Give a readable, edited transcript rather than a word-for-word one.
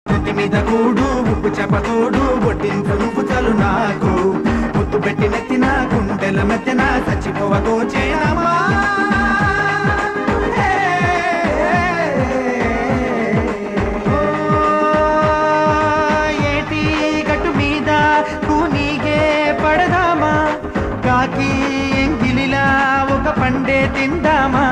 నెత్తి మీద కూడు ఉప్పు చెప్పతోడు బొట్టింపు నువ్వు చలు నాకు ముద్దు పెట్టి నెత్తిన గుండెల మెత్తిన చచ్చిపోవతో చేయనమ్మా ఏటి గట్టు మీద కూనీగే పడదామా కాకి ఎంగిలిలా ఒక పండే తిందామా